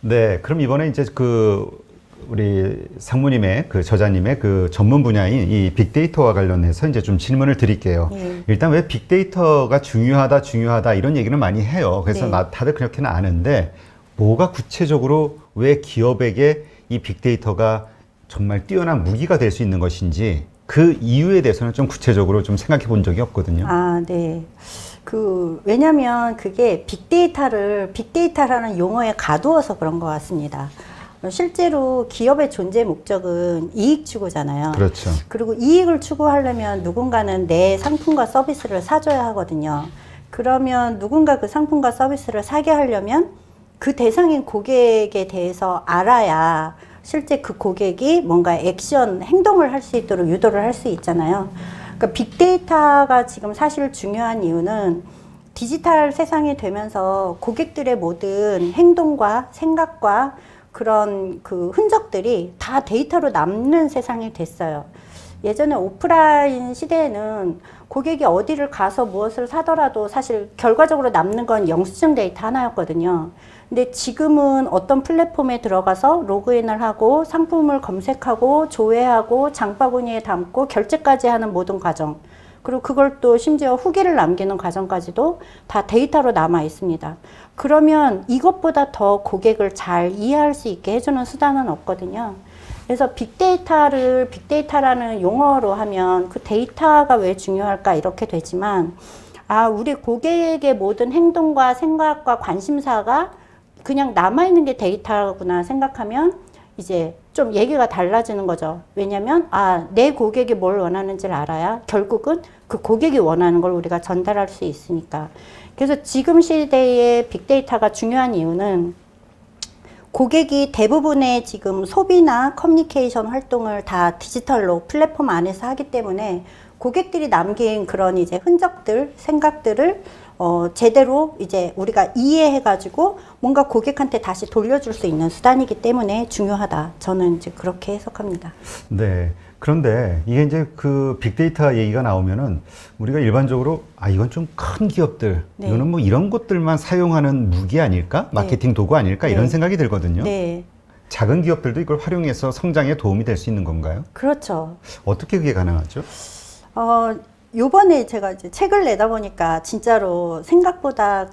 네, 그럼 이번에 이제 우리 상무님의 저자님의 전문 분야인 이 빅데이터와 관련해서 이제 좀 질문을 드릴게요. 일단 왜 빅데이터가 중요하다 이런 얘기는 많이 해요. 그래서 네. 다들 그렇게는 아는데 뭐가 구체적으로 왜 기업에게 이 빅데이터가 정말 뛰어난 무기가 될 수 있는 것인지 그 이유에 대해서는 좀 구체적으로 좀 생각해 본 적이 없거든요. 아, 네. 왜냐면 그게 빅데이터라는 용어에 가두어서 그런 것 같습니다. 실제로 기업의 존재 목적은 이익 추구잖아요. 그렇죠. 그리고 이익을 추구하려면 누군가는 내 상품과 서비스를 사줘야 하거든요. 그러면 누군가 그 상품과 서비스를 사게 하려면 그 대상인 고객에 대해서 알아야 실제 그 고객이 뭔가 행동을 할 수 있도록 유도를 할 수 있잖아요. 그러니까 빅데이터가 지금 사실 중요한 이유는 디지털 세상이 되면서 고객들의 모든 행동과 생각과 그런 흔적들이 다 데이터로 남는 세상이 됐어요. 예전에 오프라인 시대에는 고객이 어디를 가서 무엇을 사더라도 사실 결과적으로 남는 건 영수증 데이터 하나였거든요. 근데 지금은 어떤 플랫폼에 들어가서 로그인을 하고 상품을 검색하고 조회하고 장바구니에 담고 결제까지 하는 모든 과정, 그리고 그걸 또 심지어 후기를 남기는 과정까지도 다 데이터로 남아 있습니다. 그러면 이것보다 더 고객을 잘 이해할 수 있게 해주는 수단은 없거든요. 그래서 빅데이터라는 용어로 하면 그 데이터가 왜 중요할까 이렇게 되지만, 우리 고객의 모든 행동과 생각과 관심사가 그냥 남아있는 게 데이터구나 생각하면 이제 좀 얘기가 달라지는 거죠. 왜냐면 내 고객이 뭘 원하는지를 알아야 결국은 그 고객이 원하는 걸 우리가 전달할 수 있으니까. 그래서 지금 시대에 빅데이터가 중요한 이유는 고객이 대부분의 지금 소비나 커뮤니케이션 활동을 다 디지털로 플랫폼 안에서 하기 때문에 고객들이 남긴 그런 이제 흔적들, 생각들을 제대로 이제 우리가 이해해가지고 뭔가 고객한테 다시 돌려줄 수 있는 수단이기 때문에 중요하다. 저는 이제 그렇게 해석합니다. 네. 그런데 이게 이제 빅데이터 얘기가 나오면은 우리가 일반적으로 이건 좀 큰 기업들, 네. 이거는 뭐 이런 것들만 사용하는 무기 아닐까? 마케팅 도구 아닐까? 이런 생각이 들거든요. 네. 작은 기업들도 이걸 활용해서 성장에 도움이 될 수 있는 건가요? 그렇죠. 어떻게 그게 가능하죠? 요번에 제가 이제 책을 내다 보니까 진짜로 생각보다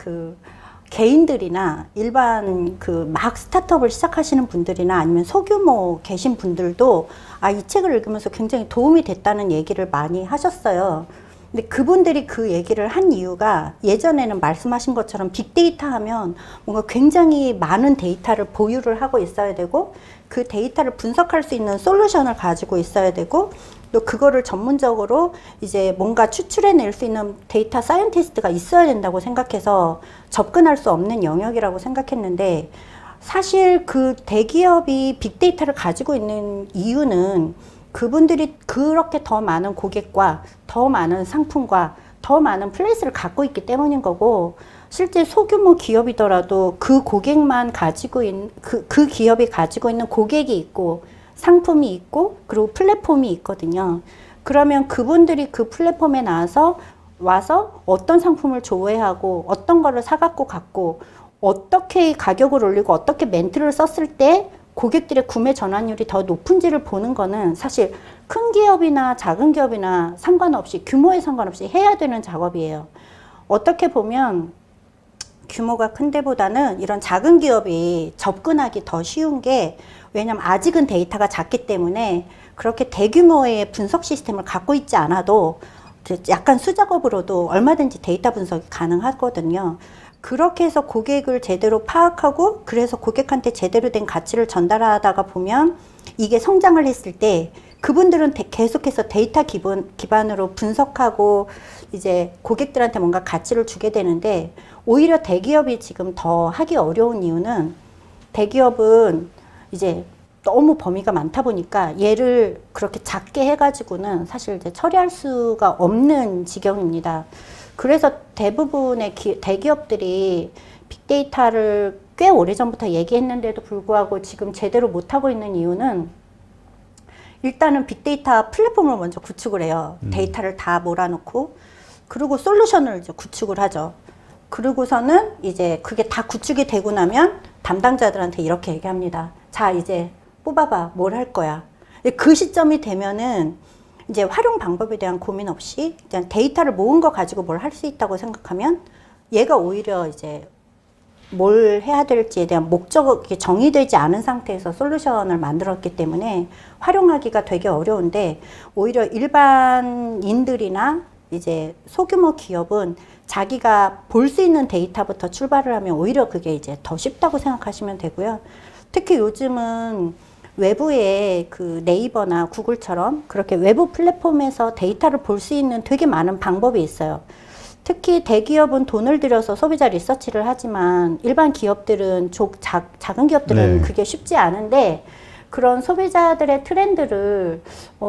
개인들이나 일반 막 스타트업을 시작하시는 분들이나 아니면 소규모 계신 분들도 이 책을 읽으면서 굉장히 도움이 됐다는 얘기를 많이 하셨어요. 근데 그분들이 그 얘기를 한 이유가 예전에는 말씀하신 것처럼 빅데이터 하면 뭔가 굉장히 많은 데이터를 보유를 하고 있어야 되고 그 데이터를 분석할 수 있는 솔루션을 가지고 있어야 되고 또 그거를 전문적으로 이제 뭔가 추출해낼 수 있는 데이터 사이언티스트가 있어야 된다고 생각해서 접근할 수 없는 영역이라고 생각했는데, 사실 그 대기업이 빅데이터를 가지고 있는 이유는 그분들이 그렇게 더 많은 고객과 더 많은 상품과 더 많은 플레이스를 갖고 있기 때문인 거고, 실제 소규모 기업이더라도 그 고객만 가지고 있는 그 기업이 가지고 있는 고객이 있고 상품이 있고 그리고 플랫폼이 있거든요. 그러면 그분들이 그 플랫폼에 와서 어떤 상품을 조회하고 어떤 거를 사갖고 갔고 어떻게 가격을 올리고 어떻게 멘트를 썼을 때 고객들의 구매 전환율이 더 높은지를 보는 거는 사실 큰 기업이나 작은 기업이나 상관없이 규모에 상관없이 해야 되는 작업이에요. 어떻게 보면 규모가 큰 데보다는 이런 작은 기업이 접근하기 더 쉬운 게, 왜냐면 아직은 데이터가 작기 때문에 그렇게 대규모의 분석 시스템을 갖고 있지 않아도 약간 수작업으로도 얼마든지 데이터 분석이 가능하거든요. 그렇게 해서 고객을 제대로 파악하고 그래서 고객한테 제대로 된 가치를 전달하다가 보면 이게 성장을 했을 때 그분들은 계속해서 데이터 기반으로 분석하고 이제 고객들한테 뭔가 가치를 주게 되는데, 오히려 대기업이 지금 더 하기 어려운 이유는 대기업은 이제 너무 범위가 많다 보니까 얘를 그렇게 작게 해가지고는 사실 이제 처리할 수가 없는 지경입니다. 그래서 대부분의 대기업들이 빅데이터를 꽤 오래전부터 얘기했는데도 불구하고 지금 제대로 못하고 있는 이유는, 일단은 빅데이터 플랫폼을 먼저 구축을 해요. 데이터를 다 몰아놓고, 그리고 솔루션을 이제 구축을 하죠. 그러고서는 이제 그게 다 구축이 되고 나면 담당자들한테 이렇게 얘기합니다. 자, 이제 뽑아봐. 뭘 할 거야. 그 시점이 되면은 이제 활용 방법에 대한 고민 없이 그냥 데이터를 모은 거 가지고 뭘 할 수 있다고 생각하면 얘가 오히려 이제 뭘 해야 될지에 대한 목적이 정의되지 않은 상태에서 솔루션을 만들었기 때문에 활용하기가 되게 어려운데 오히려 일반인들이나 이제 소규모 기업은 자기가 볼 수 있는 데이터부터 출발을 하면 오히려 그게 이제 더 쉽다고 생각하시면 되고요. 특히 요즘은 외부에 그 네이버나 구글처럼 그렇게 외부 플랫폼에서 데이터를 볼 수 있는 되게 많은 방법이 있어요. 특히 대기업은 돈을 들여서 소비자 리서치를 하지만 일반 기업들은 작은 기업들은 네. 그게 쉽지 않은데 그런 소비자들의 트렌드를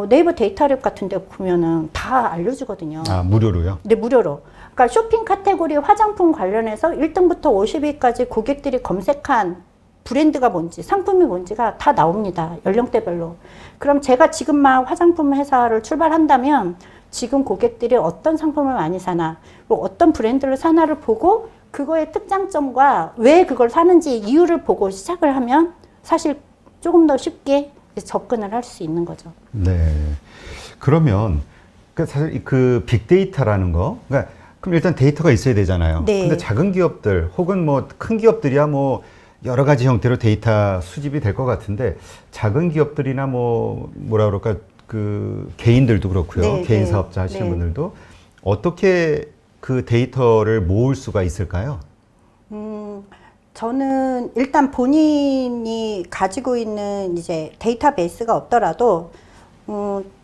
네이버 데이터랩 같은 데 보면은 다 알려주거든요. 아, 무료로요? 네, 무료로. 그러니까 쇼핑 카테고리 화장품 관련해서 1등부터 50위까지 고객들이 검색한 브랜드가 뭔지, 상품이 뭔지가 다 나옵니다. 연령대별로. 그럼 제가 지금 막 화장품 회사를 출발한다면 지금 고객들이 어떤 상품을 많이 사나, 그리고 어떤 브랜드를 사나를 보고 그거의 특장점과 왜 그걸 사는지 이유를 보고 시작을 하면 사실 조금 더 쉽게 접근을 할 수 있는 거죠. 네. 그러면 사실 그 빅데이터라는 거, 그러니까 그럼 일단 데이터가 있어야 되잖아요. 네. 근데 작은 기업들 혹은 뭐 큰 기업들이야 뭐 여러 가지 형태로 데이터 수집이 될 것 같은데 작은 기업들이나 뭐라 그럴까 그 개인들도 그렇고요. 네, 개인 네, 사업자 하시는 네. 분들도 어떻게 그 데이터를 모을 수가 있을까요? 저는 일단 본인이 가지고 있는 이제 데이터베이스가 없더라도,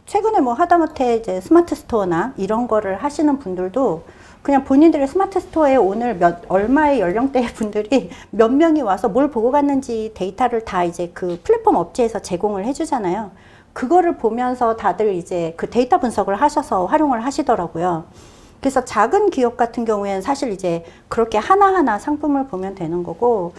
최근에 뭐 하다못해 이제 스마트 스토어나 이런 거를 하시는 분들도 그냥 본인들의 스마트 스토어에 오늘 얼마의 연령대의 분들이 몇 명이 와서 뭘 보고 갔는지 데이터를 다 이제 그 플랫폼 업체에서 제공을 해주잖아요. 그거를 보면서 다들 이제 그 데이터 분석을 하셔서 활용을 하시더라고요. 그래서 작은 기업 같은 경우에는 사실 이제 그렇게 하나하나 상품을 보면 되는 거고,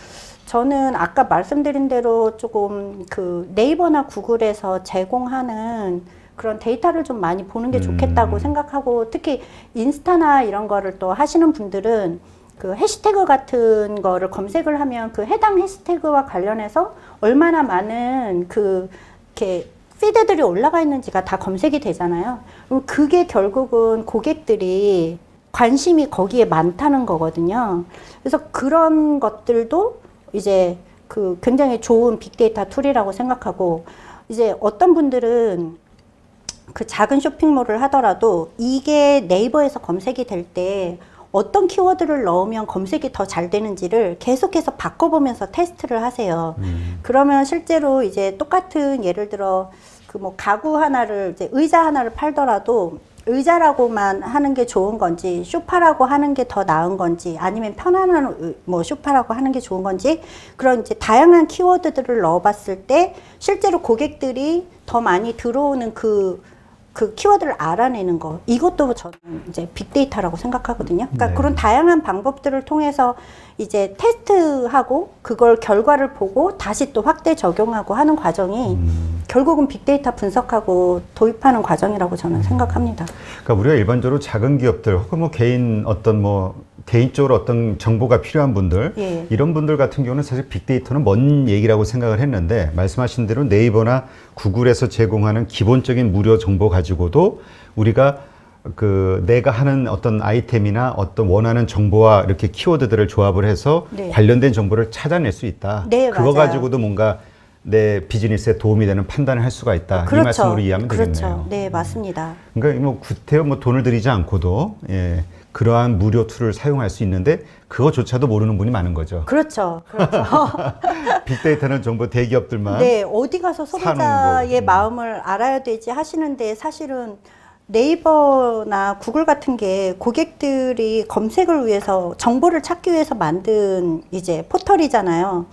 저는 아까 말씀드린 대로 조금 그 네이버나 구글에서 제공하는 그런 데이터를 좀 많이 보는 게 좋겠다고 생각하고, 특히 인스타나 이런 거를 또 하시는 분들은 그 해시태그 같은 거를 검색을 하면 그 해당 해시태그와 관련해서 얼마나 많은 그 이렇게 피드들이 올라가 있는지가 다 검색이 되잖아요. 그럼 그게 결국은 고객들이 관심이 거기에 많다는 거거든요. 그래서 그런 것들도 이제 그 굉장히 좋은 빅데이터 툴이라고 생각하고, 이제 어떤 분들은 그 작은 쇼핑몰을 하더라도 이게 네이버에서 검색이 될 때 어떤 키워드를 넣으면 검색이 더 잘 되는지를 계속해서 바꿔보면서 테스트를 하세요. 그러면 실제로 이제 똑같은 예를 들어 그 뭐 가구 하나를 이제 의자 하나를 팔더라도 의자라고만 하는 게 좋은 건지 소파라고 하는 게 더 나은 건지 아니면 편안한 뭐 소파라고 하는 게 좋은 건지 그런 이제 다양한 키워드들을 넣어봤을 때 실제로 고객들이 더 많이 들어오는 그 키워드를 알아내는 거, 이것도 저는 이제 빅데이터라고 생각하거든요. 그러니까 네. 그런 다양한 방법들을 통해서 이제 테스트하고 그걸 결과를 보고 다시 또 확대 적용하고 하는 과정이 결국은 빅데이터 분석하고 도입하는 과정이라고 저는 생각합니다. 그러니까 우리가 일반적으로 작은 기업들 혹은 뭐 개인 어떤 뭐 개인적으로 어떤 정보가 필요한 분들 예. 이런 분들 같은 경우는 사실 빅데이터는 먼 얘기라고 생각을 했는데 말씀하신 대로 네이버나 구글에서 제공하는 기본적인 무료 정보 가지고도 우리가 그 내가 하는 어떤 아이템이나 어떤 원하는 정보와 이렇게 키워드들을 조합을 해서 네. 관련된 정보를 찾아낼 수 있다. 네, 그거 맞아요. 가지고도 뭔가 내 비즈니스에 도움이 되는 판단을 할 수가 있다. 그렇죠. 이 말씀으로 이해하면 그렇죠. 되겠네요. 네, 맞습니다. 그러니까 뭐 구태여 뭐 돈을 들이지 않고도 그러한 무료 툴을 사용할 수 있는데 그거조차도 모르는 분이 많은 거죠. 그렇죠. 그렇죠. 빅데이터는 전부 대기업들만. 네, 어디 가서 사는 소비자의 거. 마음을 알아야 되지 하시는데 사실은 네이버나 구글 같은 게 고객들이 검색을 위해서 정보를 찾기 위해서 만든 이제 포털이잖아요.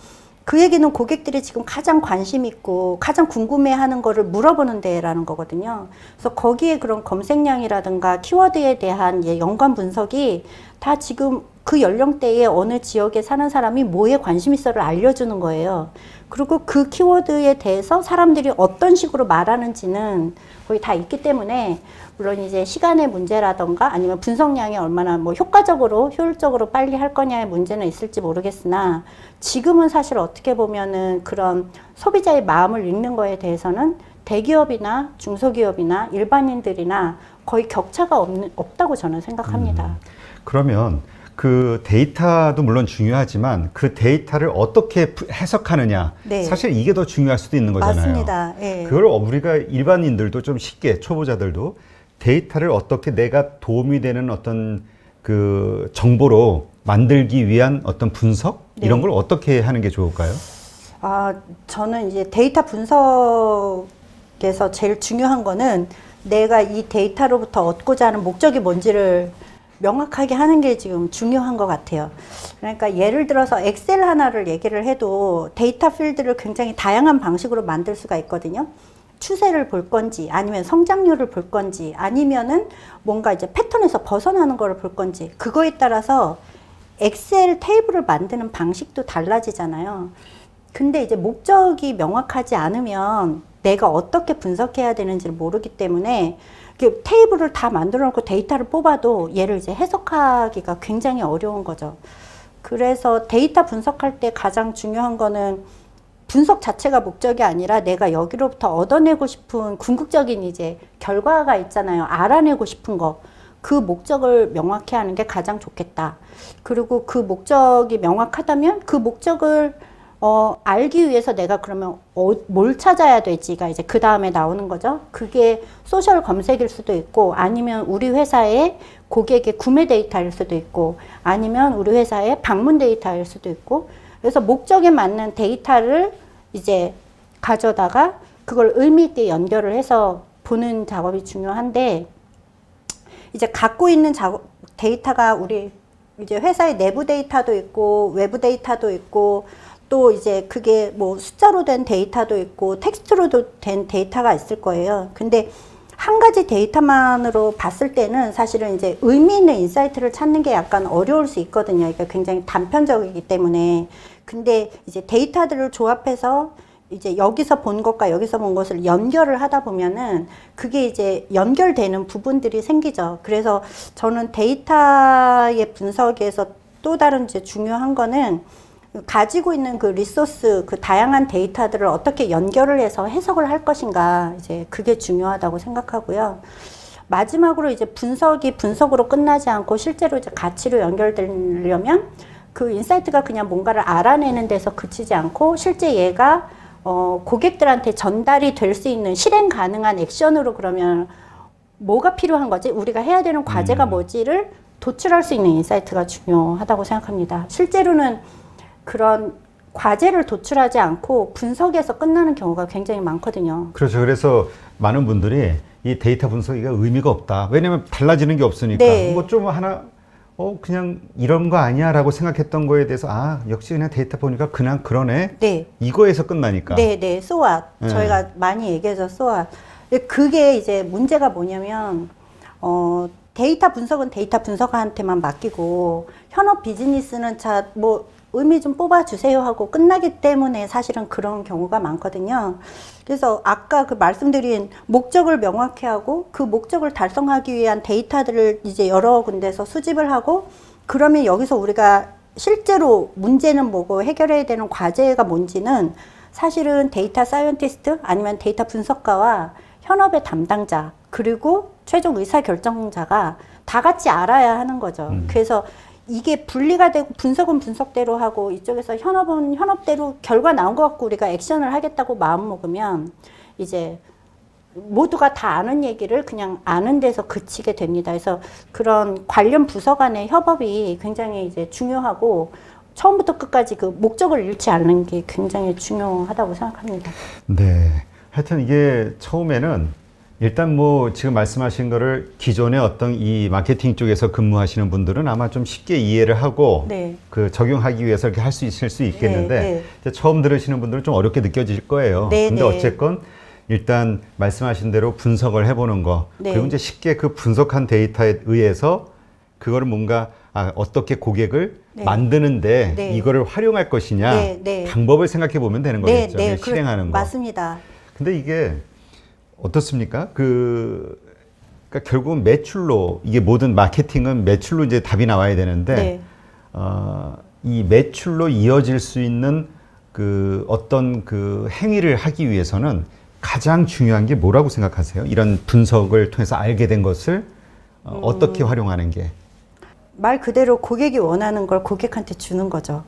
그 얘기는 고객들이 지금 가장 관심 있고 가장 궁금해하는 거를 물어보는 데라는 거거든요. 그래서 거기에 그런 검색량이라든가 키워드에 대한 연관 분석이 다 지금 그 연령대에 어느 지역에 사는 사람이 뭐에 관심 있어를 알려주는 거예요. 그리고 그 키워드에 대해서 사람들이 어떤 식으로 말하는지는 거의 다 있기 때문에 물론 이제 시간의 문제라던가 아니면 분석량이 얼마나 뭐 효과적으로 효율적으로 빨리 할 거냐의 문제는 있을지 모르겠으나 지금은 사실 어떻게 보면은 그런 소비자의 마음을 읽는 거에 대해서는 대기업이나 중소기업이나 일반인들이나 거의 격차가 없다고 저는 생각합니다. 그러면 그 데이터도 물론 중요하지만 그 데이터를 어떻게 해석하느냐 네. 사실 이게 더 중요할 수도 있는 거잖아요. 맞습니다. 예. 그걸 우리가 일반인들도 좀 쉽게 초보자들도 데이터를 어떻게 내가 도움이 되는 어떤 그 정보로 만들기 위한 어떤 분석 네. 이런 걸 어떻게 하는 게 좋을까요? 저는 이제 데이터 분석에서 제일 중요한 거는 내가 이 데이터로부터 얻고자 하는 목적이 뭔지를 명확하게 하는 게 지금 중요한 것 같아요. 그러니까 예를 들어서 엑셀 하나를 얘기를 해도 데이터 필드를 굉장히 다양한 방식으로 만들 수가 있거든요. 추세를 볼 건지 아니면 성장률을 볼 건지 아니면은 뭔가 이제 패턴에서 벗어나는 거를 볼 건지 그거에 따라서 엑셀 테이블을 만드는 방식도 달라지잖아요. 근데 이제 목적이 명확하지 않으면 내가 어떻게 분석해야 되는지를 모르기 때문에 테이블을 다 만들어 놓고 데이터를 뽑아도 얘를 이제 해석하기가 굉장히 어려운 거죠. 그래서 데이터 분석할 때 가장 중요한 거는 분석 자체가 목적이 아니라 내가 여기로부터 얻어내고 싶은 궁극적인 이제 결과가 있잖아요. 알아내고 싶은 거. 그 목적을 명확히 하는 게 가장 좋겠다. 그리고 그 목적이 명확하다면 그 목적을 알기 위해서 내가 그러면 뭘 찾아야 될지가 이제 그 다음에 나오는 거죠. 그게 소셜 검색일 수도 있고 아니면 우리 회사의 고객의 구매 데이터일 수도 있고 아니면 우리 회사의 방문 데이터일 수도 있고 그래서 목적에 맞는 데이터를 이제 가져다가 그걸 의미 있게 연결을 해서 보는 작업이 중요한데 이제 갖고 있는 데이터가 우리 이제 회사의 내부 데이터도 있고 외부 데이터도 있고 또 이제 그게 뭐 숫자로 된 데이터도 있고 텍스트로도 된 데이터가 있을 거예요. 근데 한 가지 데이터만으로 봤을 때는 사실은 이제 의미 있는 인사이트를 찾는 게 약간 어려울 수 있거든요. 그러니까 굉장히 단편적이기 때문에. 근데 이제 데이터들을 조합해서 이제 여기서 본 것과 여기서 본 것을 연결을 하다 보면은 그게 이제 연결되는 부분들이 생기죠. 그래서 저는 데이터의 분석에서 또 다른 이제 중요한 거는 가지고 있는 그 리소스, 그 다양한 데이터들을 어떻게 연결을 해서 해석을 할 것인가, 이제 그게 중요하다고 생각하고요. 마지막으로 이제 분석이 분석으로 끝나지 않고 실제로 이제 가치로 연결되려면 그 인사이트가 그냥 뭔가를 알아내는 데서 그치지 않고 실제 얘가 고객들한테 전달이 될 수 있는 실행 가능한 액션으로 그러면 뭐가 필요한 거지? 우리가 해야 되는 과제가 뭐지를 도출할 수 있는 인사이트가 중요하다고 생각합니다. 실제로는 그런 과제를 도출하지 않고 분석에서 끝나는 경우가 굉장히 많거든요. 그렇죠. 그래서 많은 분들이 이 데이터 분석이 의미가 없다. 왜냐하면 달라지는 게 없으니까. 네. 뭐 좀 하나 그냥 이런 거 아니야 라고 생각했던 거에 대해서 역시 그냥 데이터 보니까 그냥 그러네. 네. 이거에서 끝나니까. 네, so what. 네. 저희가 많이 얘기해서 so what. 근데 그게 이제 문제가 뭐냐면 데이터 분석은 데이터 분석한테만 맡기고 현업 비즈니스는 뭐 의미 좀 뽑아주세요 하고 끝나기 때문에 사실은 그런 경우가 많거든요. 그래서 아까 그 말씀드린 목적을 명확히 하고 그 목적을 달성하기 위한 데이터들을 이제 여러 군데서 수집을 하고 그러면 여기서 우리가 실제로 문제는 뭐고 해결해야 되는 과제가 뭔지는 사실은 데이터 사이언티스트 아니면 데이터 분석가와 현업의 담당자 그리고 최종 의사결정자가 다 같이 알아야 하는 거죠. 그래서 이게 분리가 되고 분석은 분석대로 하고 이쪽에서 현업은 현업대로 결과 나온 것 같고 우리가 액션을 하겠다고 마음먹으면 이제 모두가 다 아는 얘기를 그냥 아는 데서 그치게 됩니다. 그래서 그런 관련 부서 간의 협업이 굉장히 이제 중요하고 처음부터 끝까지 그 목적을 잃지 않는 게 굉장히 중요하다고 생각합니다. 네. 하여튼 이게 처음에는 일단 뭐 지금 말씀하신 거를 기존의 어떤 이 마케팅 쪽에서 근무하시는 분들은 아마 좀 쉽게 이해를 하고 네. 그 적용하기 위해서 이렇게 할 수 있을 수 있겠는데 네. 이제 처음 들으시는 분들은 좀 어렵게 느껴질 거예요. 네, 근데 네. 어쨌건 일단 말씀하신 대로 분석을 해보는 거 네. 그리고 이제 쉽게 그 분석한 데이터에 의해서 그거를 뭔가 어떻게 고객을 네. 만드는데 네. 이거를 활용할 것이냐 네, 네. 방법을 생각해 보면 되는 네, 거겠죠. 네, 실행하는 거. 맞습니다. 근데 이게 어떻습니까? 그러니까 결국은 매출로 이게 모든 마케팅은 매출로 이제 답이 나와야 되는데 네. 이 매출로 이어질 수 있는 그 어떤 그 행위를 하기 위해서는 가장 중요한 게 뭐라고 생각하세요? 이런 분석을 통해서 알게 된 것을 어떻게 활용하는 게? 말 그대로 고객이 원하는 걸 고객한테 주는 거죠.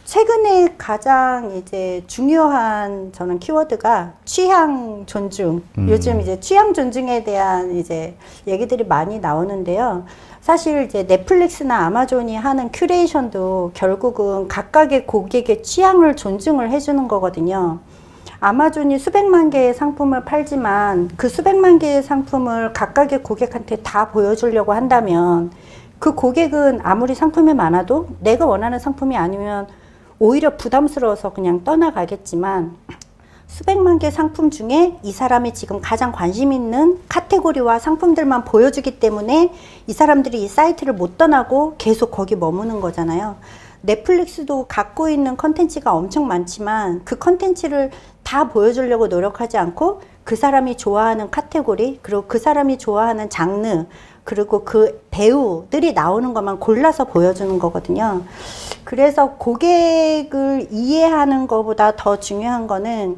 최근에 가장 이제 중요한 저는 키워드가 취향 존중. 요즘 이제 취향 존중에 대한 이제 얘기들이 많이 나오는데요. 사실 이제 넷플릭스나 아마존이 하는 큐레이션도 결국은 각각의 고객의 취향을 존중을 해주는 거거든요. 아마존이 수백만 개의 상품을 팔지만 그 수백만 개의 상품을 각각의 고객한테 다 보여주려고 한다면 그 고객은 아무리 상품이 많아도 내가 원하는 상품이 아니면 오히려 부담스러워서 그냥 떠나가겠지만 수백만 개 상품 중에 이 사람이 지금 가장 관심 있는 카테고리와 상품들만 보여주기 때문에 이 사람들이 이 사이트를 못 떠나고 계속 거기 머무는 거잖아요. 넷플릭스도 갖고 있는 컨텐츠가 엄청 많지만 그 컨텐츠를 다 보여주려고 노력하지 않고 그 사람이 좋아하는 카테고리 그리고 그 사람이 좋아하는 장르 그리고 그 배우들이 나오는 것만 골라서 보여주는 거거든요. 그래서 고객을 이해하는 것보다 더 중요한 거는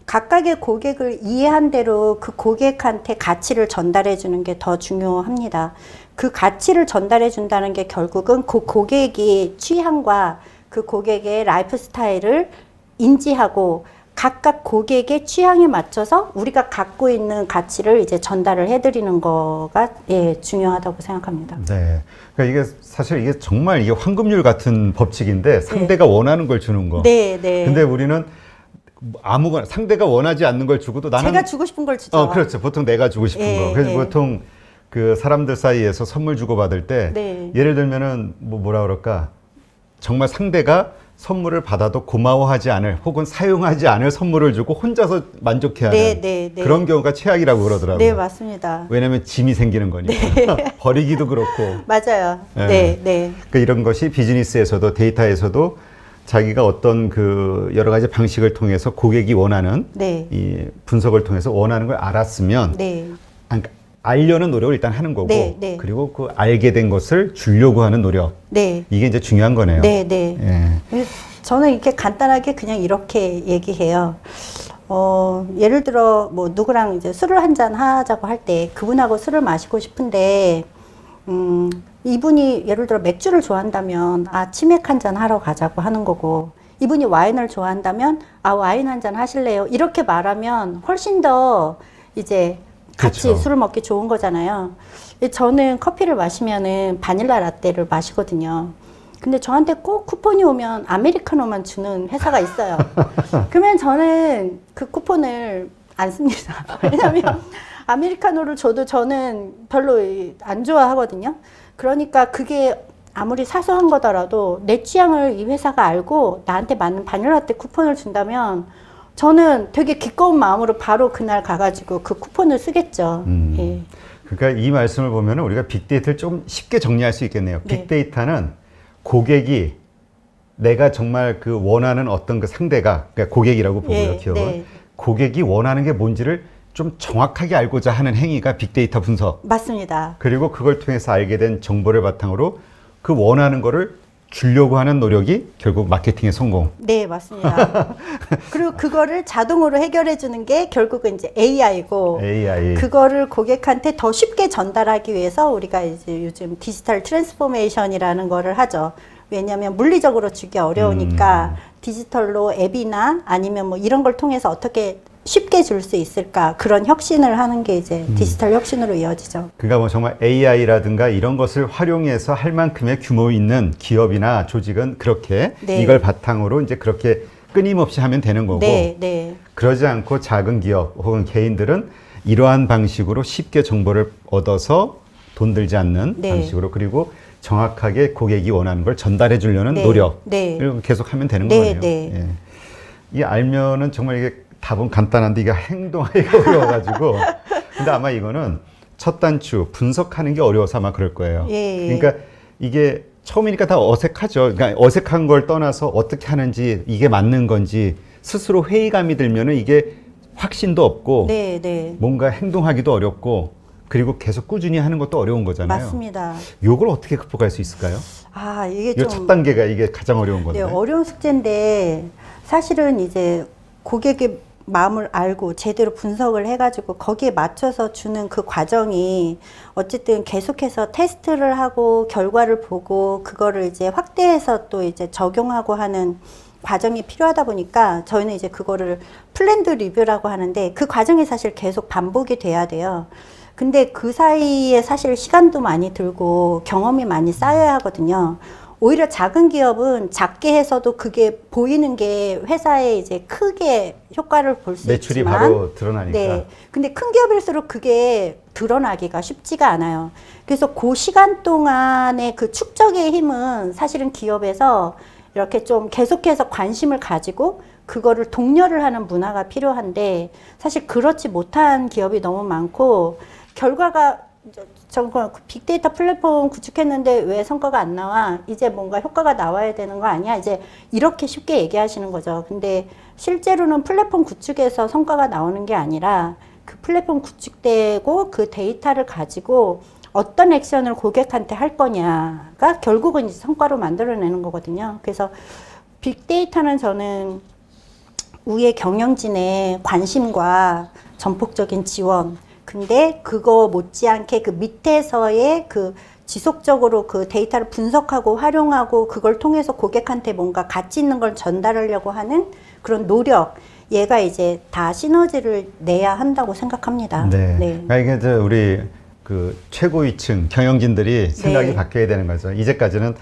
각각의 고객을 이해한 대로 그 고객한테 가치를 전달해 주는 게 더 중요합니다. 그 가치를 전달해 준다는 게 결국은 그 고객의 취향과 그 고객의 라이프 스타일을 인지하고 각각 고객의 취향에 맞춰서 우리가 갖고 있는 가치를 이제 전달을 해드리는 거가 중요하다고 생각합니다. 네. 그러니까 이게 사실 이게 정말 이게 황금률 같은 법칙인데 상대가 원하는 걸 주는 거. 네, 네. 근데 우리는 아무거나 상대가 원하지 않는 걸 주고도 나는 제가 주고 싶은 걸 주죠. 그렇죠. 보통 내가 주고 싶은 거. 그래서 보통 그 사람들 사이에서 선물 주고 받을 때 예를 들면은 뭐라 그럴까? 정말 상대가 선물을 받아도 고마워하지 않을 혹은 사용하지 않을 선물을 주고 혼자서 만족해하는 그런 경우가 최악이라고 그러더라고요. 네, 맞습니다. 왜냐하면 짐이 생기는 거니까. 버리기도 그렇고. 맞아요. 네. 네. 그러니까 이런 것이 비즈니스에서도 데이터에서도 자기가 어떤 그 여러 가지 방식을 통해서 고객이 원하는 이 분석을 통해서 원하는 걸 알았으면 알려는 노력을 일단 하는 거고 그리고 그 알게 된 것을 주려고 하는 노력 이게 이제 중요한 거네요. 저는 이렇게 간단하게 그냥 이렇게 얘기해요. 예를 들어 뭐 누구랑 이제 술을 한잔 하자고 할 때 그분하고 술을 마시고 싶은데 이분이 예를 들어 맥주를 좋아한다면 치맥 한잔 하러 가자고 하는 거고 이분이 와인을 좋아한다면 와인 한잔 하실래요? 이렇게 말하면 훨씬 더 이제 같이 술을 먹기 좋은 거잖아요. 저는 커피를 마시면은 바닐라 라떼를 마시거든요. 근데 저한테 꼭 쿠폰이 오면 아메리카노만 주는 회사가 있어요. 그러면 저는 그 쿠폰을 안 씁니다. 왜냐면 아메리카노를 줘도 저는 별로 안 좋아하거든요. 그러니까 그게 아무리 사소한 거더라도 내 취향을 이 회사가 알고 나한테 맞는 바닐라 라떼 쿠폰을 준다면 저는 되게 기꺼운 마음으로 바로 그날 가가지고 그 쿠폰을 쓰겠죠. 그러니까 이 말씀을 보면 우리가 빅데이터를 좀 쉽게 정리할 수 있겠네요. 빅데이터는 고객이 내가 정말 그 원하는 어떤 그 상대가 그러니까 고객이라고 보고요. 기업은 고객이 원하는 게 뭔지를 좀 정확하게 알고자 하는 행위가 빅데이터 분석. 맞습니다. 그리고 그걸 통해서 알게 된 정보를 바탕으로 그 원하는 거를 주려고 하는 노력이 결국 마케팅의 성공. 네, 맞습니다. 그리고 그거를 자동으로 해결해 주는 게 결국은 이제 AI고 그거를 고객한테 더 쉽게 전달하기 위해서 우리가 이제 요즘 디지털 트랜스포메이션이라는 거를 하죠. 왜냐하면 물리적으로 주기 어려우니까 디지털로 앱이나 아니면 뭐 이런 걸 통해서 어떻게 쉽게 줄 수 있을까 그런 혁신을 하는 게 이제 디지털 혁신으로 이어지죠. 그러니까 뭐 정말 AI라든가 이런 것을 활용해서 할 만큼의 규모 있는 기업이나 조직은 그렇게 이걸 바탕으로 이제 그렇게 끊임없이 하면 되는 거고 그러지 않고 작은 기업 혹은 개인들은 이러한 방식으로 쉽게 정보를 얻어서 돈 들지 않는 방식으로 그리고 정확하게 고객이 원하는 걸 전달해 주려는 노력 그리고 계속 하면 되는 거네요. 이 알면은 정말 이게 답은 간단한데 이게 행동하기가 어려워가지고 근데 아마 이거는 첫 단추 분석하는 게 어려워서 아마 그럴 거예요. 그러니까 이게 처음이니까 다 어색하죠. 그러니까 어색한 걸 떠나서 어떻게 하는지 이게 맞는 건지 스스로 회의감이 들면은 이게 확신도 없고 네, 네. 뭔가 행동하기도 어렵고 그리고 계속 꾸준히 하는 것도 어려운 거잖아요. 맞습니다. 요걸 어떻게 극복할 수 있을까요? 아, 이게 요 첫 좀 단계가 이게 가장 어려운 네, 건데. 어려운 숙제인데 사실은 이제 고객의 마음을 알고 제대로 분석을 해가지고 거기에 맞춰서 주는 그 과정이 어쨌든 계속해서 테스트를 하고 결과를 보고 그거를 이제 확대해서 또 이제 적용하고 하는 과정이 필요하다 보니까 저희는 이제 그거를 플랜드 리뷰라고 하는데 그 과정이 사실 계속 반복이 돼야 돼요. 근데 그 사이에 사실 시간도 많이 들고 경험이 많이 쌓여야 하거든요. 오히려 작은 기업은 작게 해서도 그게 보이는 게 회사에 이제 크게 효과를 볼 수 매출이 있지만 바로 드러나니까. 네. 근데 큰 기업일수록 그게 드러나기가 쉽지가 않아요. 그래서 그 시간 동안의 그 축적의 힘은 사실은 기업에서 이렇게 좀 계속해서 관심을 가지고 그거를 독려를 하는 문화가 필요한데 사실 그렇지 못한 기업이 너무 많고 결과가 정말 빅데이터 플랫폼 구축했는데 왜 성과가 안 나와? 이제 뭔가 효과가 나와야 되는 거 아니야? 이제 이렇게 쉽게 얘기하시는 거죠. 근데 실제로는 플랫폼 구축에서 성과가 나오는 게 아니라 그 플랫폼 구축되고 그 데이터를 가지고 어떤 액션을 고객한테 할 거냐가 결국은 이제 성과로 만들어내는 거거든요. 그래서 빅데이터는 저는 우의 경영진의 관심과 전폭적인 지원, 근데 그거 못지않게 그 밑에서의 그 지속적으로 그 데이터를 분석하고 활용하고 그걸 통해서 고객한테 뭔가 가치 있는 걸 전달하려고 하는 그런 노력, 얘가 이제 다 시너지를 내야 한다고 생각합니다. 네. 네. 그러니까 이게 이제 우리 그 최고위층 경영진들이 생각이 네. 바뀌어야 되는 거죠. 이제까지는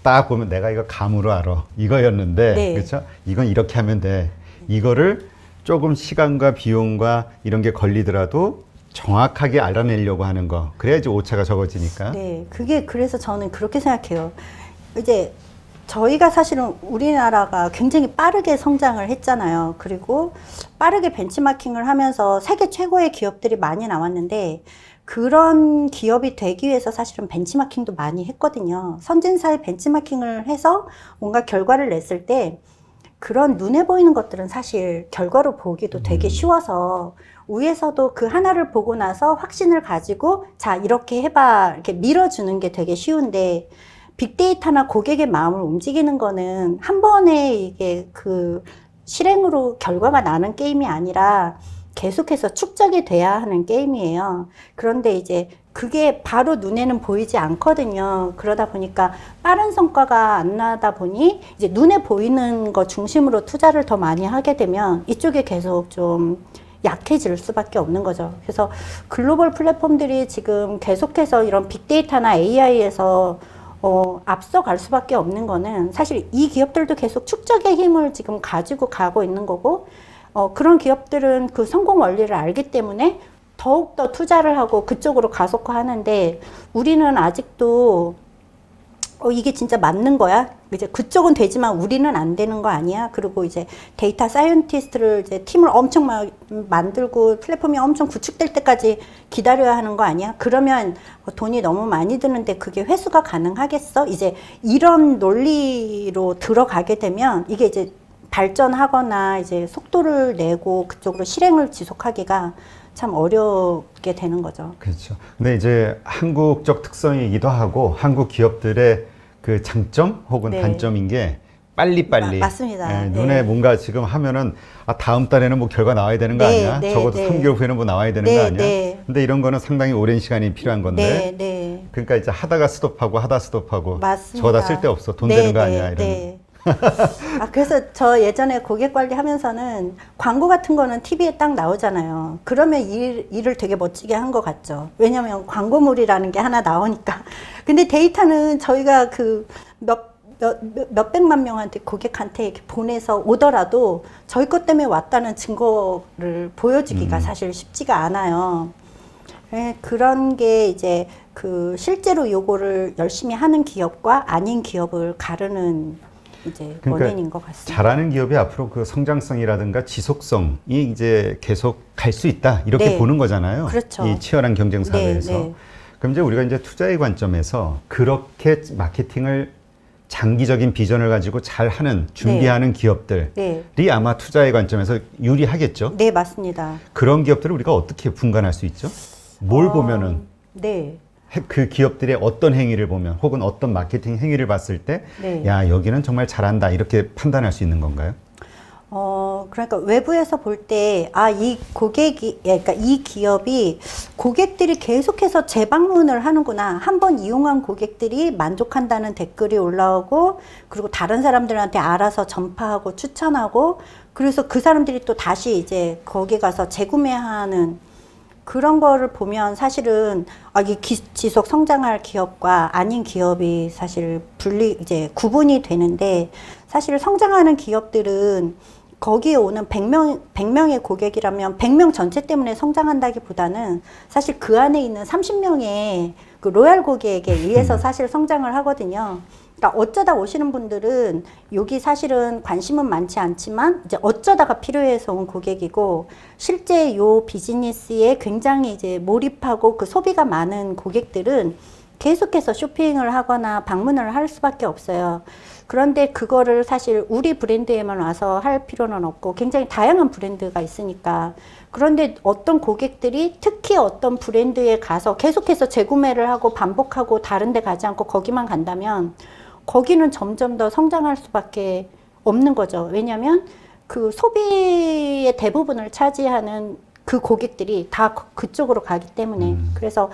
딱 보면 내가 이거 감으로 알아. 이거였는데, 네. 그렇죠? 이건 이렇게 하면 돼. 이거를 조금 시간과 비용과 이런 게 걸리더라도 정확하게 알아내려고 하는 거. 그래야지 오차가 적어지니까. 네, 그게 그래서 저는 그렇게 생각해요. 이제 저희가 사실은 우리나라가 굉장히 빠르게 성장을 했잖아요. 그리고 빠르게 벤치마킹을 하면서 세계 최고의 기업들이 많이 나왔는데 그런 기업이 되기 위해서 사실은 벤치마킹도 많이 했거든요. 선진사의 벤치마킹을 해서 뭔가 결과를 냈을 때 그런 눈에 보이는 것들은 사실 결과로 보기도 되게 쉬워서 위에서도 그 하나를 보고 나서 확신을 가지고 자 이렇게 해봐 이렇게 밀어주는 게 되게 쉬운데 빅데이터나 고객의 마음을 움직이는 거는 한 번에 이게 그 실행으로 결과가 나는 게임이 아니라 계속해서 축적이 돼야 하는 게임이에요. 그런데 이제 그게 바로 눈에는 보이지 않거든요. 그러다 보니까 빠른 성과가 안 나다 보니 이제 눈에 보이는 거 중심으로 투자를 더 많이 하게 되면 이쪽에 계속 좀 약해질 수밖에 없는 거죠. 그래서 글로벌 플랫폼들이 지금 계속해서 이런 빅데이터나 AI에서 앞서갈 수밖에 없는 거는 사실 이 기업들도 계속 축적의 힘을 지금 가지고 가고 있는 거고 그런 기업들은 그 성공 원리를 알기 때문에 더욱더 투자를 하고 그쪽으로 가속화하는데 우리는 아직도 이게 진짜 맞는 거야? 이제 그쪽은 되지만 우리는 안 되는 거 아니야? 그리고 이제 데이터 사이언티스트를 이제 팀을 엄청 만들고 플랫폼이 엄청 구축될 때까지 기다려야 하는 거 아니야? 그러면 돈이 너무 많이 드는데 그게 회수가 가능하겠어? 이제 이런 논리로 들어가게 되면 이게 이제 발전하거나 이제 속도를 내고 그쪽으로 실행을 지속하기가 참 어렵게 되는 거죠. 그렇죠. 근데 이제 한국적 특성이기도 하고 한국 기업들의 그 장점 혹은 네. 단점인 게 빨리빨리. 맞습니다. 예, 눈에 네. 뭔가 지금 하면은 다음 달에는 뭐 결과 나와야 되는 거 네, 아니야? 네, 적어도 네. 3개월 후에는 뭐 나와야 되는 네, 거 아니야? 네. 근데 이런 거는 상당히 오랜 시간이 필요한 건데. 네, 네. 그러니까 이제 하다가 스톱하고 하다 스톱하고. 맞습니다. 저거 다 쓸데없어. 돈 네, 되는 거 네, 아니야? 이런. 네. 그래서 저 예전에 고객 관리 하면서는 광고 같은 거는 TV에 딱 나오잖아요. 그러면 일을 되게 멋지게 한 것 같죠. 왜냐면 광고물이라는 게 하나 나오니까. 근데 데이터는 저희가 그 몇백만 명한테 고객한테 이렇게 보내서 오더라도 저희 것 때문에 왔다는 증거를 보여주기가 사실 쉽지가 않아요. 네, 그런 게 이제 그 실제로 요거를 열심히 하는 기업과 아닌 기업을 가르는 이제 그러니까 원인인 것 같습니다. 잘하는 기업이 앞으로 그 성장성이라든가 지속성이 이제 계속 갈 수 있다 이렇게 네. 보는 거잖아요. 그렇죠. 이 치열한 경쟁 사회에서. 네, 네. 그럼 이제 우리가 이제 투자의 관점에서 그렇게 마케팅을 장기적인 비전을 가지고 잘 하는, 준비하는 기업들이 네. 아마 투자의 관점에서 유리하겠죠? 네, 맞습니다. 그런 기업들을 우리가 어떻게 분간할 수 있죠? 뭘 보면은 네. 그 기업들의 어떤 행위를 보면 혹은 어떤 마케팅 행위를 봤을 때 네. 야, 여기는 정말 잘한다 이렇게 판단할 수 있는 건가요? 그러니까 외부에서 볼 때, 이 고객이, 그러니까 이 기업이 고객들이 계속해서 재방문을 하는구나. 한번 이용한 고객들이 만족한다는 댓글이 올라오고, 그리고 다른 사람들한테 알아서 전파하고 추천하고, 그래서 그 사람들이 또 다시 이제 거기 가서 재구매하는 그런 거를 보면 사실은 이게 지속 성장할 기업과 아닌 기업이 사실 이제 구분이 되는데, 사실 성장하는 기업들은 거기에 오는 100명의 고객이라면 100명 전체 때문에 성장한다기보다는 사실 그 안에 있는 30명의 그 로얄 고객에 의해서 사실 성장을 하거든요. 그러니까 어쩌다 오시는 분들은 여기 사실은 관심은 많지 않지만 이제 어쩌다가 필요해서 온 고객이고, 실제 요 비즈니스에 굉장히 이제 몰입하고 그 소비가 많은 고객들은 계속해서 쇼핑을 하거나 방문을 할 수밖에 없어요. 그런데 그거를 사실 우리 브랜드에만 와서 할 필요는 없고 굉장히 다양한 브랜드가 있으니까. 그런데 어떤 고객들이 특히 어떤 브랜드에 가서 계속해서 재구매를 하고 반복하고 다른 데 가지 않고 거기만 간다면 거기는 점점 더 성장할 수밖에 없는 거죠. 왜냐하면 그 소비의 대부분을 차지하는 그 고객들이 다 그쪽으로 가기 때문에. 그래서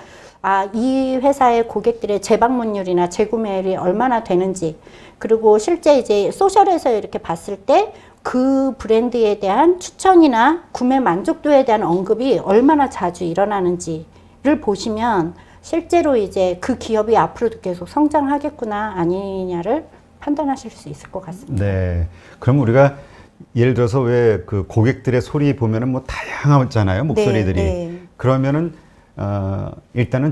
이 회사의 고객들의 재방문율이나 재구매율이 얼마나 되는지, 그리고 실제 이제 소셜에서 이렇게 봤을 때 그 브랜드에 대한 추천이나 구매 만족도에 대한 언급이 얼마나 자주 일어나는지를 보시면 실제로 이제 그 기업이 앞으로도 계속 성장하겠구나 아니냐를 판단하실 수 있을 것 같습니다. 네. 그럼 우리가 예를 들어서 왜 그 고객들의 소리 보면은 뭐 다양하잖아요, 목소리들이. 네. 그러면은 일단은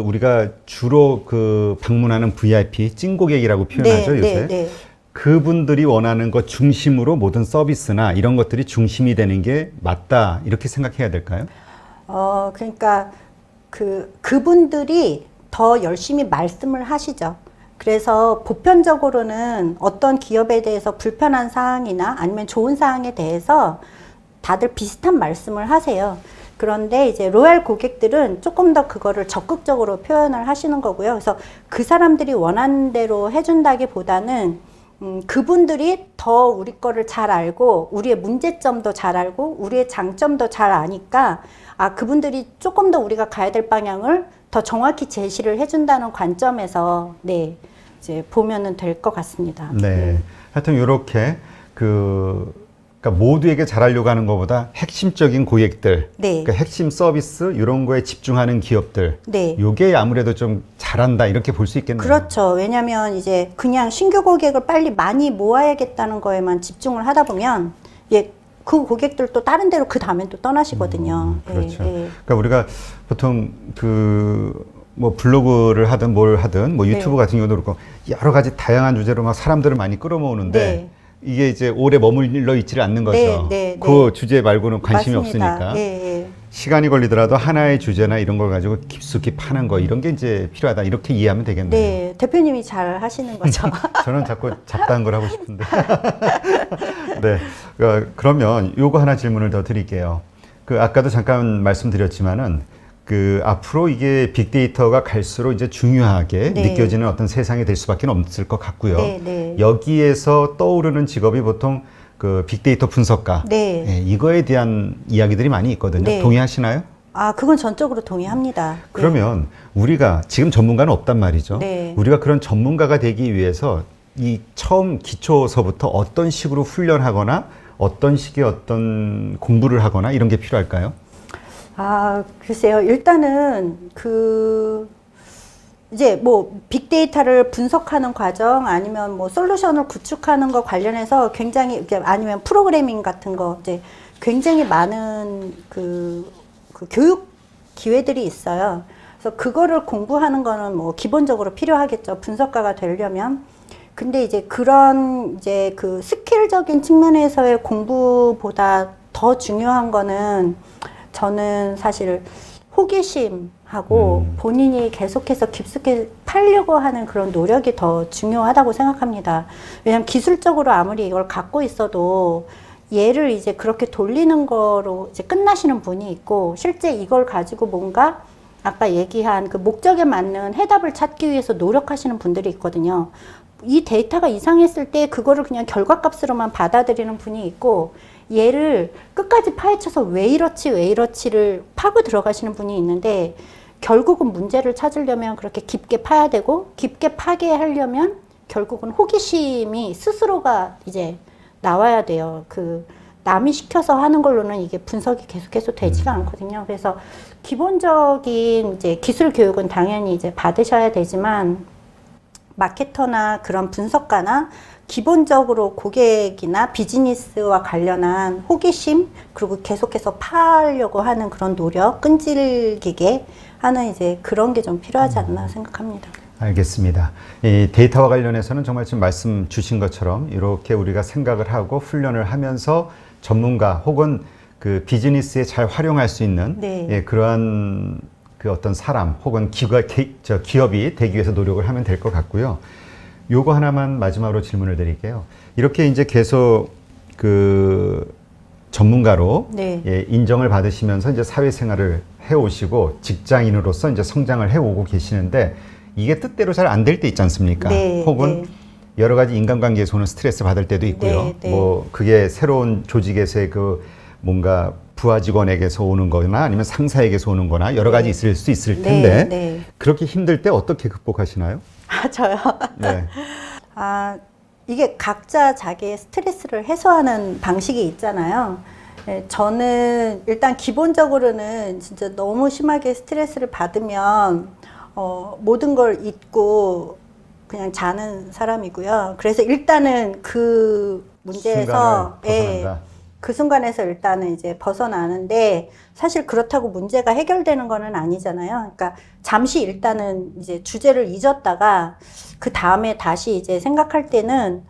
우리가 주로 그 방문하는 VIP 찐 고객이라고 표현하죠, 요새. 네. 그분들이 원하는 것 중심으로 모든 서비스나 이런 것들이 중심이 되는 게 맞다 이렇게 생각해야 될까요? 그러니까 그분들이 더 열심히 말씀을 하시죠. 그래서 보편적으로는 어떤 기업에 대해서 불편한 사항이나 아니면 좋은 사항에 대해서 다들 비슷한 말씀을 하세요. 그런데 이제 로얄 고객들은 조금 더 그거를 적극적으로 표현을 하시는 거고요. 그래서 그 사람들이 원하는 대로 해준다기보다는 그분들이 더 우리 거를 잘 알고 우리의 문제점도 잘 알고 우리의 장점도 잘 아니까 그분들이 조금 더 우리가 가야 될 방향을 더 정확히 제시를 해준다는 관점에서 이제 보면은 될 것 같습니다. 네. 하여튼 이렇게 그러니까 모두에게 잘하려고 하는 것보다 핵심적인 고객들, 그러니까 핵심 서비스 이런 거에 집중하는 기업들, 요게 아무래도 좀 잘한다 이렇게 볼 수 있겠네요. 그렇죠. 왜냐하면 이제 그냥 신규 고객을 빨리 많이 모아야겠다는 거에만 집중을 하다 보면 그 고객들도 다른 데로 그 다음엔 또 떠나시거든요. 그렇죠. 그러니까 우리가 보통 뭐 블로그를 하든 뭘 하든 뭐 유튜브 같은 경우도 그렇고 여러 가지 다양한 주제로 막 사람들을 많이 끌어모으는데 이게 이제 오래 머물러 있지를 않는 거죠. 그 주제 말고는 관심이 맞습니다. 없으니까. 시간이 걸리더라도 하나의 주제나 이런 걸 가지고 깊숙이 파는 거 이런 게 이제 필요하다 이렇게 이해하면 되겠네요. 네, 대표님이 잘 하시는 거죠. 저는 자꾸 잡다한 걸 하고 싶은데. 네, 그러면 요거 하나 질문을 더 드릴게요. 아까도 잠깐 말씀드렸지만은 앞으로 이게 빅데이터가 갈수록 이제 중요하게 느껴지는 어떤 세상이 될 수밖에 없을 것 같고요. 여기에서 떠오르는 직업이 보통 빅데이터 분석가. 이거에 대한 이야기들이 많이 있거든요. 동의하시나요? 그건 전적으로 동의합니다. 그러면 우리가 지금 전문가는 없단 말이죠. 우리가 그런 전문가가 되기 위해서 이 처음 기초서부터 어떤 식으로 훈련하거나 어떤 식의 어떤 공부를 하거나 이런 게 필요할까요? 글쎄요. 일단은 이제 뭐 빅데이터를 분석하는 과정 아니면 뭐 솔루션을 구축하는 거 관련해서 굉장히 아니면 프로그래밍 같은 거 이제 굉장히 많은 그 교육 기회들이 있어요. 그래서 그거를 공부하는 거는 뭐 기본적으로 필요하겠죠. 분석가가 되려면. 근데 이제 그런 이제 그 스킬적인 측면에서의 공부보다 더 중요한 거는 저는 사실 호기심하고 본인이 계속해서 깊숙이 팔려고 하는 그런 노력이 더 중요하다고 생각합니다. 왜냐하면 기술적으로 아무리 이걸 갖고 있어도 얘를 이제 그렇게 돌리는 거로 이제 끝나시는 분이 있고, 실제 이걸 가지고 뭔가 아까 얘기한 그 목적에 맞는 해답을 찾기 위해서 노력하시는 분들이 있거든요. 이 데이터가 이상했을 때 그거를 그냥 결과값으로만 받아들이는 분이 있고, 얘를 끝까지 파헤쳐서 왜 이렇지를 파고 들어가시는 분이 있는데, 결국은 문제를 찾으려면 그렇게 깊게 파야 되고, 깊게 파게 하려면 결국은 호기심이 스스로가 이제 나와야 돼요. 그 남이 시켜서 하는 걸로는 이게 분석이 계속해서 되지가 않거든요. 그래서 기본적인 이제 기술 교육은 당연히 이제 받으셔야 되지만, 마케터나 그런 분석가나 기본적으로 고객이나 비즈니스와 관련한 호기심, 그리고 계속해서 파려고 하는 그런 노력, 끈질기게 하는 이제 그런 게 좀 필요하지 않나 생각합니다. 알겠습니다. 이 데이터와 관련해서는 정말 지금 말씀 주신 것처럼 이렇게 우리가 생각을 하고 훈련을 하면서 전문가 혹은 그 비즈니스에 잘 활용할 수 있는 네. 예, 그러한 그 어떤 사람 혹은 기업이 되기 위해서 노력을 하면 될 것 같고요. 요거 하나만 마지막으로 질문을 드릴게요. 이렇게 이제 계속 그 전문가로 네. 예, 인정을 받으시면서 이제 사회생활을 해오시고 직장인으로서 이제 성장을 해오고 계시는데, 이게 뜻대로 잘 안 될 때 있지 않습니까? 네, 혹은 네. 여러 가지 인간관계에서 오는 스트레스 받을 때도 있고요. 네, 네. 뭐 그게 새로운 조직에서의 그 뭔가 부하 직원에게서 오는 거나 아니면 상사에게서 오는 거나 여러 가지 네. 있을 수 있을 네, 텐데 네. 그렇게 힘들 때 어떻게 극복하시나요? 아, 저요? 네. 아, 이게 각자 자기의 스트레스를 해소하는 방식이 있잖아요. 예, 저는 일단 기본적으로는 진짜 너무 심하게 스트레스를 받으면 모든 걸 잊고 그냥 자는 사람이고요. 그래서 일단은 그 문제에서 순간을 벗어난다. 그 순간에서 일단은 이제 벗어나는데, 사실 그렇다고 문제가 해결되는 거는 아니잖아요. 그러니까 잠시 일단은 이제 주제를 잊었다가 그 다음에 다시 이제 생각할 때는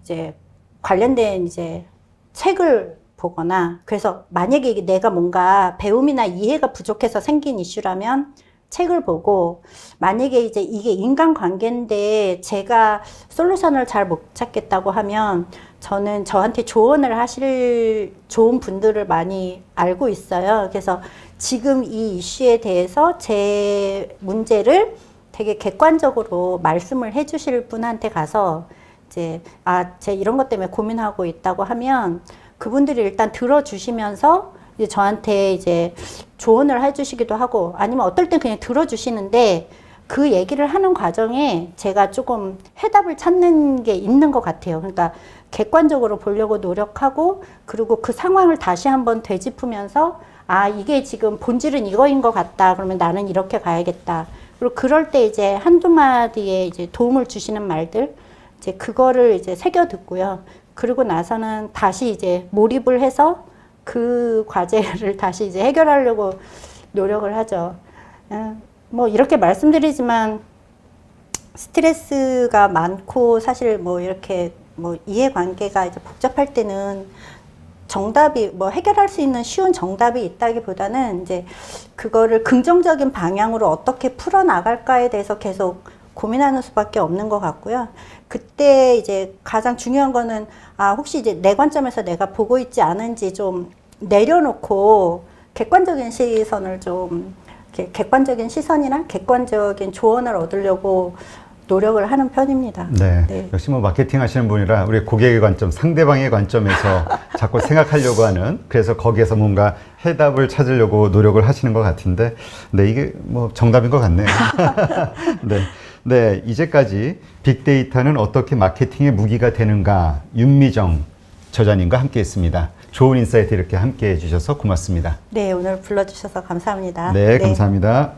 이제 관련된 이제 책을 보거나, 그래서 만약에 이게 내가 뭔가 배움이나 이해가 부족해서 생긴 이슈라면 책을 보고, 만약에 이제 이게 인간관계인데 제가 솔루션을 잘 못 찾겠다고 하면 저는 저한테 조언을 하실 좋은 분들을 많이 알고 있어요. 그래서 지금 이 이슈에 대해서 제 문제를 되게 객관적으로 말씀을 해 주실 분한테 가서 이제 제 이런 것 때문에 고민하고 있다고 하면 그분들이 일단 들어주시면서 이제 저한테 이제 조언을 해주시기도 하고, 아니면 어떨 땐 그냥 들어주시는데 그 얘기를 하는 과정에 제가 조금 해답을 찾는 게 있는 것 같아요. 그러니까 객관적으로 보려고 노력하고, 그리고 그 상황을 다시 한번 되짚으면서 이게 지금 본질은 이거인 것 같다. 그러면 나는 이렇게 가야겠다. 그리고 그럴 때 이제 한두 마디의 이제 도움을 주시는 말들, 이제 그거를 이제 새겨 듣고요. 그리고 나서는 다시 이제 몰입을 해서 그 과제를 다시 이제 해결하려고 노력을 하죠. 뭐 이렇게 말씀드리지만 스트레스가 많고 사실 뭐 이렇게 뭐 이해관계가 이제 복잡할 때는 정답이 뭐 해결할 수 있는 쉬운 정답이 있다기보다는 이제 그거를 긍정적인 방향으로 어떻게 풀어나갈까에 대해서 계속 고민하는 수밖에 없는 것 같고요. 그때 이제 가장 중요한 거는 혹시 이제 내 관점에서 내가 보고 있지 않은지 좀 내려놓고 객관적인 시선을 좀 이렇게 객관적인 시선이나 객관적인 조언을 얻으려고 노력을 하는 편입니다. 네. 네. 역시 뭐 마케팅 하시는 분이라 우리 고객의 관점, 상대방의 관점에서 자꾸 생각하려고 하는, 그래서 거기에서 뭔가 해답을 찾으려고 노력을 하시는 것 같은데, 네, 이게 뭐 정답인 것 같네요. 네. 네, 이제까지 빅데이터는 어떻게 마케팅의 무기가 되는가, 윤미정 저자님과 함께 했습니다. 좋은 인사이트 이렇게 함께 해주셔서 고맙습니다. 네, 오늘 불러주셔서 감사합니다. 네, 감사합니다.